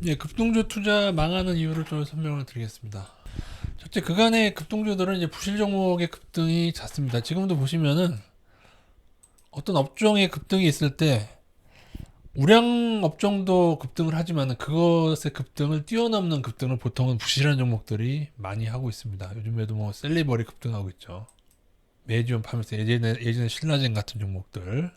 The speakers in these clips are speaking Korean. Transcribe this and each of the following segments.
예, 급등주 투자 망하는 이유를 좀 설명을 드리겠습니다. 첫째, 그간의 급등주들은 이제 부실 종목의 급등이 잦습니다. 지금도 보시면은 어떤 업종의 급등이 있을 때 우량 업종도 급등을 하지만 그것의 급등을 뛰어넘는 급등을 보통은 부실한 종목들이 많이 하고 있습니다. 요즘에도 뭐 셀리버리 급등하고 있죠. 메디움 파면서 예전에 신라젠 같은 종목들.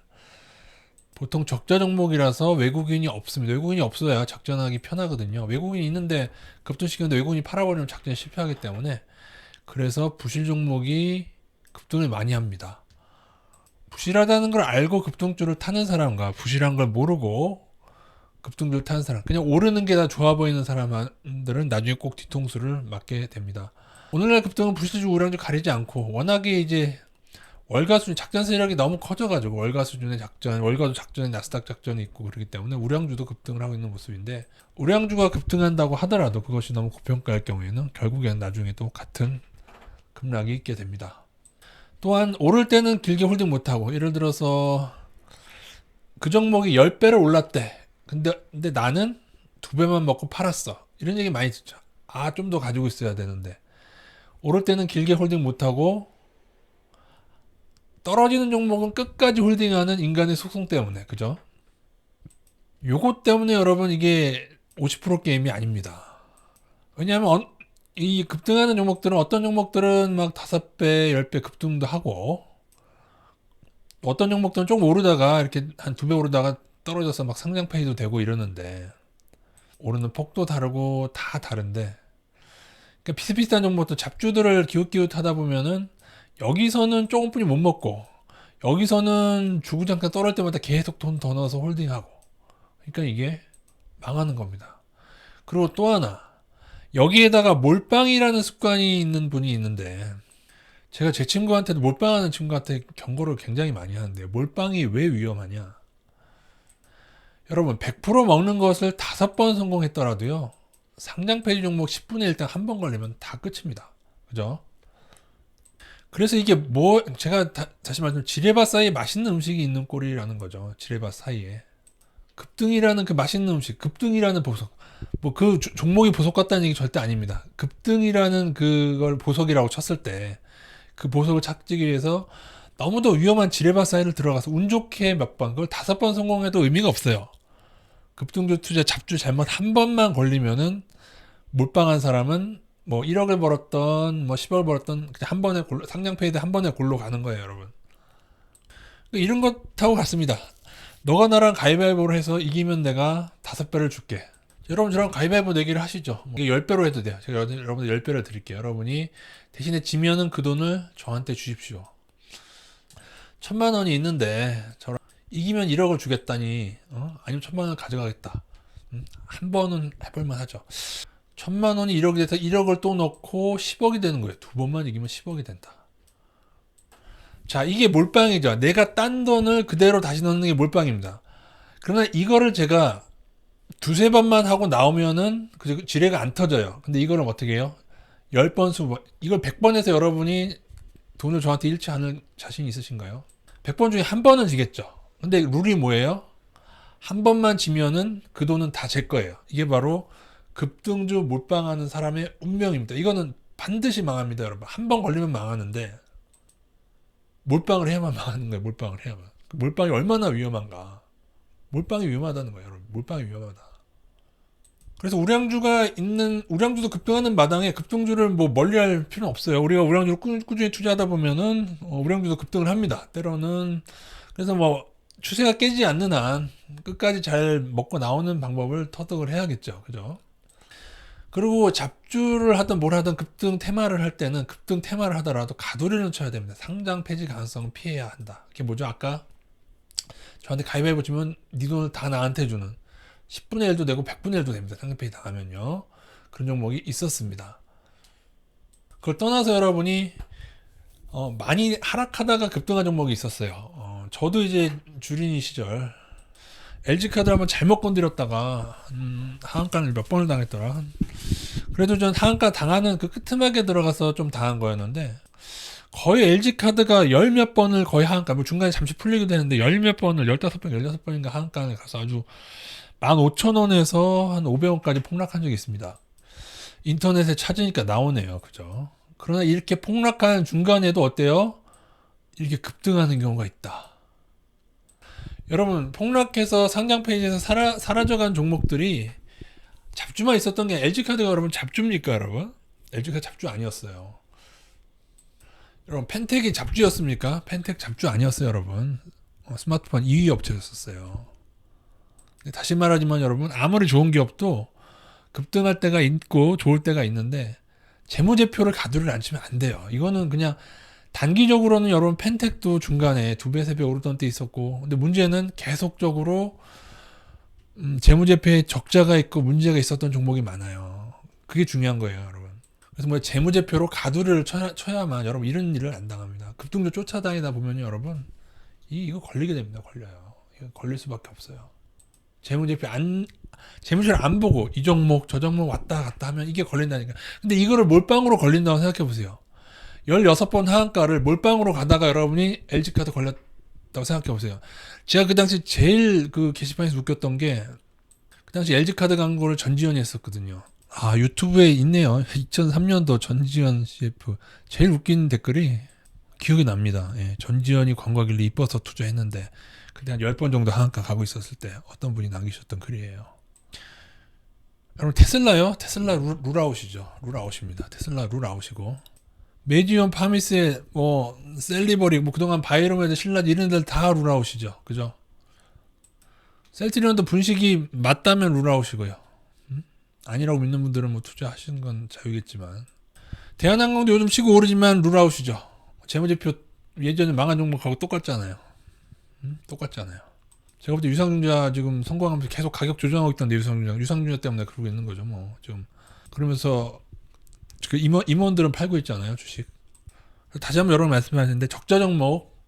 보통 적자 종목이라서 외국인이 없습니다. 외국인이 없어야 작전하기 편하거든요. 외국인이 있는데 급등시켰는데 외국인이 팔아버리면 작전이 실패하기 때문에 그래서 부실 종목이 급등을 많이 합니다. 부실하다는 걸 알고 급등주를 타는 사람과 부실한 걸 모르고 급등주를 타는 사람, 그냥 오르는 게 다 좋아 보이는 사람들은 나중에 꼭 뒤통수를 맞게 됩니다. 오늘날 급등은 부실주 우량주 가리지 않고 워낙에 이제 월가 수준 작전 세력이 너무 커져가지고 월가 수준의 작전, 월가도 작전에 나스닥 작전이 있고 그렇기 때문에 우량주도 급등을 하고 있는 모습인데, 우량주가 급등한다고 하더라도 그것이 너무 고평가할 경우에는 결국에는 나중에 또 같은 급락이 있게 됩니다. 또한 오를 때는 길게 홀딩 못하고, 예를 들어서 그 종목이 10배를 올랐대. 근데 나는 2배만 먹고 팔았어. 이런 얘기 많이 듣죠. 아, 좀 더 가지고 있어야 되는데. 오를 때는 길게 홀딩 못하고 떨어지는 종목은 끝까지 홀딩하는 인간의 속성 때문에, 그죠? 요것 때문에 여러분 이게 50% 게임이 아닙니다. 왜냐하면 이 급등하는 종목들은, 어떤 종목들은 막 5배, 10배 급등도 하고, 어떤 종목들은 조금 오르다가 이렇게 한 2배 오르다가 떨어져서 막 상장 페이도 되고 이러는데, 오르는 폭도 다르고 다 다른데, 그러니까 비슷비슷한 종목도 잡주들을 기웃기웃하다 보면은 여기서는 조금뿐이 못 먹고 여기서는 주구장창 떨어질 때마다 계속 돈 더 넣어서 홀딩하고, 그러니까 이게 망하는 겁니다. 그리고 또 하나, 여기에다가 몰빵이라는 습관이 있는 분이 있는데, 제가 제 친구한테도, 몰빵하는 친구한테 경고를 굉장히 많이 하는데, 몰빵이 왜 위험하냐. 여러분 100% 먹는 것을 5번 성공했더라도요, 상장 폐지 종목 10분의 1당 한 번 걸리면 다 끝입니다. 그죠? 그래서 이게 뭐, 제가 다시 말씀, 지레바 사이에 맛있는 음식이 있는 꼴이라는 거죠. 지레바 사이에 급등이라는 그 맛있는 음식, 급등이라는 보석, 뭐 그 종목이 보석 같다는 얘기 절대 아닙니다. 급등이라는 그걸 보석이라고 쳤을 때 그 보석을 찾기 위해서 너무도 위험한 지레바 사이를 들어가서 운 좋게 몇 번, 그걸 5번 성공해도 의미가 없어요. 급등주 투자 잡주 잘못 한 번만 걸리면은, 몰빵한 사람은 뭐 1억을 벌었던 뭐 10억을 벌었던 그냥 한 번에 상장 페이드 한 번에 골로 가는 거예요, 여러분. 이런 것 타고 갔습니다. 너가 나랑 가위바위보를 해서 이기면 내가 5배를 줄게. 여러분 저랑 가위바위보 내기를 하시죠. 이게 10배로 해도 돼요. 제가 여러분들 10배를 드릴게요. 여러분이 대신에 지면은 그 돈을 저한테 주십시오. 1,000만 원이 있는데 저랑 이기면 1억을 주겠다니, 아니면 1,000만 원 가져가겠다. 한 번은 해볼만 하죠. 1,000만 원이 1억이 돼서 1억을 또 넣고 10억이 되는 거예요. 2번만 이기면 10억이 된다. 자, 이게 몰빵이죠. 내가 딴 돈을 그대로 다시 넣는 게 몰빵입니다. 그러나 이거를 제가 2~3번만 하고 나오면은 그 지뢰가 안 터져요. 근데 이거는 어떻게 해요? 10번, 20번. 이걸 100번 해서 여러분이 돈을 저한테 잃지 않을 자신 있으신가요? 100번 중에 한 번은 지겠죠. 근데 룰이 뭐예요? 한 번만 지면은 그 돈은 다 제 거예요. 이게 바로 급등주 몰빵하는 사람의 운명입니다. 이거는 반드시 망합니다, 여러분. 한 번 걸리면 망하는데, 몰빵을 해야만 망하는 거예요. 몰빵을 해야만. 몰빵이 얼마나 위험한가. 몰빵이 위험하다는 거예요, 여러분. 몰빵이 위험하다. 그래서 우량주도 급등하는 마당에 급등주를 뭐 멀리 할 필요는 없어요. 우리가 우량주를 꾸준히 투자하다 보면은 우량주도 급등을 합니다. 때로는. 그래서 뭐 추세가 깨지지 않는 한 끝까지 잘 먹고 나오는 방법을 터득을 해야겠죠. 그죠? 그리고 잡주를 하든 뭘 하든 급등 테마를 할 때는, 급등 테마를 하더라도 가도리는 쳐야 됩니다. 상장 폐지 가능성은 피해야 한다. 그게 뭐죠? 아까 저한테 가위바위보 치면 네 돈을 다 나한테 주는, 10분의 1도 되고 100분의 1도 됩니다. 상장 폐지 당하면요. 그런 종목이 있었습니다. 그걸 떠나서 여러분이 많이 하락하다가 급등한 종목이 있었어요. 저도 이제 주린이 시절 LG카드 한번 잘못 건드렸다가 하한가를 몇 번을 당했더라. 그래도 전 하한가 당하는 그 끄트막에 들어가서 좀 당한 거였는데, 거의 LG카드가 열 몇 번을 거의 하한가, 뭐 중간에 잠시 풀리기도 했는데 열 몇 번을, 15번, 16번인가 하한가에 가서 아주 15,000원에서 한 500원까지 폭락한 적이 있습니다. 인터넷에 찾으니까 나오네요. 그죠? 그러나 이렇게 폭락하는 중간에도 어때요? 이렇게 급등하는 경우가 있다. 여러분, 폭락해서 상장 페이지에서 사라져간 종목들이 잡주만 있었던 게 LG카드가 여러분 잡주입니까, 여러분? LG카드 잡주 아니었어요. 여러분, 펜텍이 잡주였습니까? 펜텍 잡주 아니었어요, 여러분. 스마트폰 2위 업체였었어요. 다시 말하지만 여러분, 아무리 좋은 기업도 급등할 때가 있고 좋을 때가 있는데 재무제표를 가두를 안 치면 안 돼요. 이거는 그냥 단기적으로는 여러분 펜텍도 중간에 2배, 3배 오르던 때 있었고, 근데 문제는 계속적으로 재무제표에 적자가 있고 문제가 있었던 종목이 많아요. 그게 중요한 거예요, 여러분. 그래서 뭐 재무제표로 가두를 쳐야만 여러분 이런 일을 안 당합니다. 급등주 쫓아다니다 보면 여러분 이거 걸리게 됩니다. 걸려요. 이거 걸릴 수밖에 없어요. 재무제표를 안 보고 이 종목 저 종목 왔다 갔다 하면 이게 걸린다니까. 근데 이거를 몰빵으로 걸린다고 생각해 보세요. 16번 하한가를 몰빵으로 가다가 여러분이 LG카드 걸렸다고 생각해 보세요. 제가 그 당시 제일 그 게시판에서 웃겼던 게, 그 당시 LG카드 광고를 전지현이 했었거든요. 아, 유튜브에 있네요. 2003년도 전지현 CF. 제일 웃긴 댓글이 기억이 납니다. 예, 전지현이 광고하길래 이뻐서 투자했는데, 그때 한 10번 정도 하한가 가고 있었을 때 어떤 분이 남기셨던 글이에요. 여러분, 테슬라요? 테슬라 룰아웃이죠. 룰아웃입니다. 테슬라 룰아웃이고. 메디온, 파미스의 뭐 셀리버리, 뭐 그동안 바이로메드, 신라지 이런 데들 다 룰아웃이죠. 그죠? 셀트리온도 분식이 맞다면 룰아웃이고요. 아니라고 믿는 분들은 뭐 투자하시는 건 자유겠지만, 대한항공도 요즘 치고 오르지만 룰아웃이죠. 재무제표 예전에 망한 종목하고 똑같잖아요. 똑같잖아요. 제가 볼 때 유상증자 지금 성공하면서 계속 가격 조정하고 있던데, 유상증자 때문에 그러고 있는 거죠. 뭐 좀 그러면서 그 임원들은 팔고 있잖아요, 주식. 다시 한번 여러 번 말씀하시는데, 적자 종목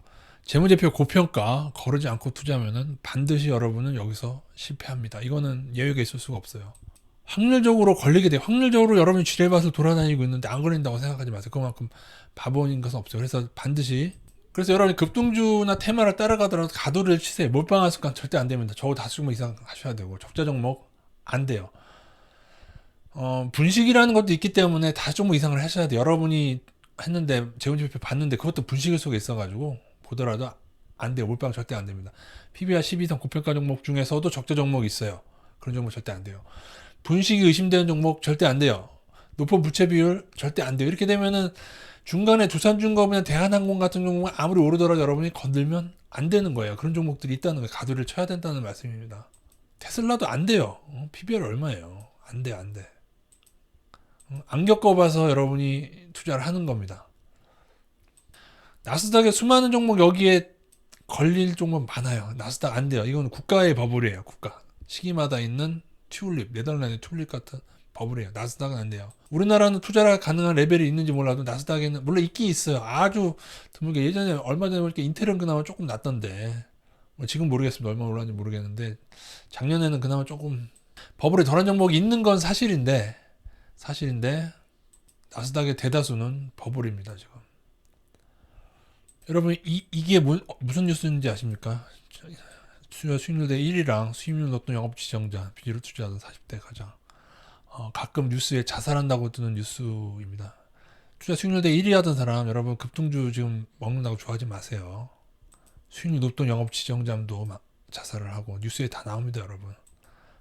재무제표 고평가 거르지 않고 투자하면은 반드시 여러분은 여기서 실패합니다. 이거는 예외가 있을 수가 없어요. 확률적으로 걸리게 돼요. 확률적으로 여러분이 지뢰밭을 돌아다니고 있는데 안 걸린다고 생각하지 마세요. 그만큼 바보인 것은 없어요. 그래서 반드시, 그래서 여러분이 급등주나 테마를 따라가더라도 가도를 치세요. 몰빵할 습관 절대 안 됩니다. 적어도 5종목 이상 하셔야 되고, 적자 종목 안 돼요. 분식이라는 것도 있기 때문에 5종목 이상을 하셔야 돼요. 여러분이 했는데 재무제표 봤는데 그것도 분식 속에 있어가지고 보더라도 안 돼요. 몰빵 절대 안 됩니다. PBR 12 이상 고평가 종목 중에서도 적자 종목이 있어요. 그런 종목 절대 안 돼요. 분식이 의심되는 종목 절대 안 돼요. 높은 부채 비율 절대 안 돼요. 이렇게 되면은 중간에 두산중공업이나 대한항공 같은 종목은 아무리 오르더라도 여러분이 건들면 안 되는 거예요. 그런 종목들이 있다는 거예요. 가두를 쳐야 된다는 말씀입니다. 테슬라도 안 돼요. PBR 얼마예요? 안 돼, 안 돼. 안 겪어봐서 여러분이 투자를 하는 겁니다. 나스닥에 수많은 종목 여기에 걸릴 종목 많아요. 나스닥 안 돼요. 이건 국가의 버블이에요. 국가. 시기마다 있는 튤립, 네덜란드 튤립 같은 버블이에요. 나스닥은 안 돼요. 우리나라는 투자가 가능한 레벨이 있는지 몰라도 나스닥에는 물론 있긴 있어요. 아주 드물게. 예전에 얼마 전에 보니까 인텔은 그나마 조금 낫던데, 뭐 지금 모르겠습니다. 얼마 올랐는지 모르겠는데, 작년에는 그나마 조금 버블에 덜한 종목이 있는 건 사실인데 나스닥의 대다수는 버블입니다. 지금 여러분, 이게 무슨 뉴스인지 아십니까? 수익률 대 1위랑 수익률 높은 영업 지정자 비율을 투자하던 40대 가장, 가끔 뉴스에 자살한다고 뜨는 뉴스입니다. 투자 수익률 대 1위 하던 사람, 여러분 급등주 지금 먹는다고 좋아하지 마세요. 수익률 높던 영업 지정자도 자살을 하고 뉴스에 다 나옵니다. 여러분,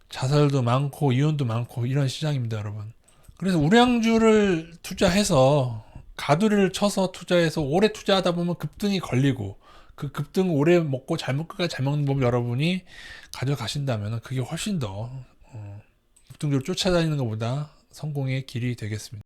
자살도 많고 이혼도 많고 이런 시장입니다. 여러분, 그래서 우량주를 투자해서 가두리를 쳐서 투자해서 오래 투자하다 보면 급등이 걸리고, 그 급등 오래 먹고 끝까지 잘 먹는 법 여러분이 가져가신다면 그게 훨씬 더 급등주를 쫓아다니는 것보다 성공의 길이 되겠습니다.